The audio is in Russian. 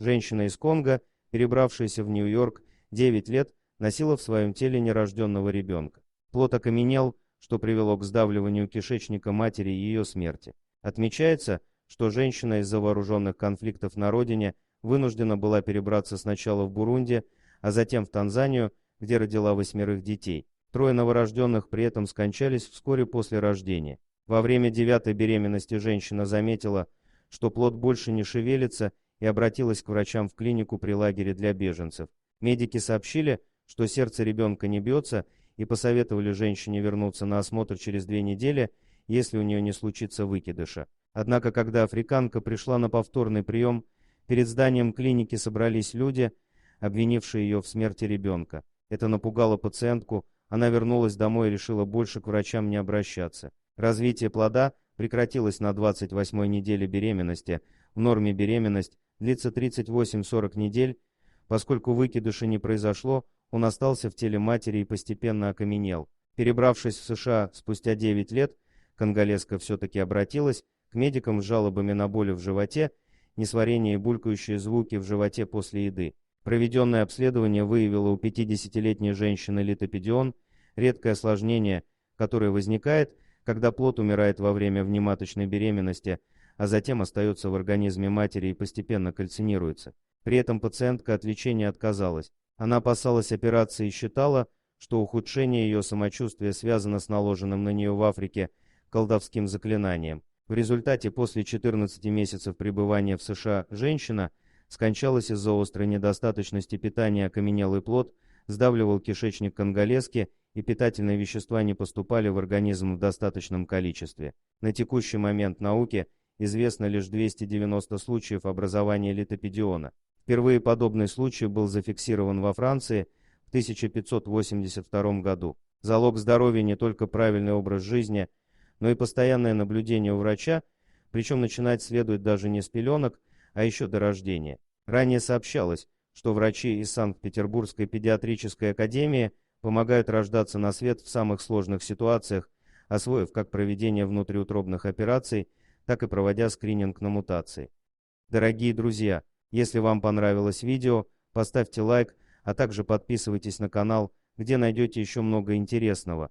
Женщина из Конго, перебравшаяся в Нью-Йорк, 9 лет носила в своем теле нерожденного ребенка. Плод окаменел, что привело к сдавливанию кишечника матери и ее смерти. Отмечается, что женщина из-за вооруженных конфликтов на родине вынуждена была перебраться сначала в Бурунди, а затем в Танзанию, где родила 8 детей. 3 новорожденных при этом скончались вскоре после рождения. Во время 9-й беременности женщина заметила, что плод больше не шевелится, и обратилась к врачам в клинику при лагере для беженцев. Медики сообщили, что сердце ребенка не бьется, и посоветовали женщине вернуться на осмотр через 2 недели, если у нее не случится выкидыша. Однако, когда африканка пришла на повторный прием, перед зданием клиники собрались люди, обвинившие ее в смерти ребенка. Это напугало пациентку, она вернулась домой и решила больше к врачам не обращаться. Развитие плода прекратилось на 28-й неделе беременности. В норме беременность длится 38-40 недель. Поскольку выкидыша не произошло, он остался в теле матери и постепенно окаменел. Перебравшись в США спустя 9 лет, конголезка все-таки обратилась к медикам с жалобами на боли в животе, несварение и булькающие звуки в животе после еды. Проведенное обследование выявило у 50-летней женщины литопедион, редкое осложнение, которое возникает, когда плод умирает во время внематочной беременности, а затем остается в организме матери и постепенно кальцинируется. При этом пациентка от лечения отказалась. Она опасалась операции и считала, что ухудшение ее самочувствия связано с наложенным на нее в Африке колдовским заклинанием. В результате после 14 месяцев пребывания в США женщина скончалась из-за острой недостаточности питания, окаменелый плод сдавливал кишечник конголезки, и питательные вещества не поступали в организм в достаточном количестве. На текущий момент науке известно лишь 290 случаев образования литопедиона. Впервые подобный случай был зафиксирован во Франции в 1582 году. Залог здоровья не только правильный образ жизни, но и постоянное наблюдение у врача, причем начинать следует даже не с пеленок, а еще до рождения. Ранее сообщалось, что врачи из Санкт-Петербургской педиатрической академии помогают рождаться на свет в самых сложных ситуациях, освоив как проведение внутриутробных операций, так и проводя скрининг на мутации. Дорогие друзья, если вам понравилось видео, поставьте лайк, а также подписывайтесь на канал, где найдете еще много интересного.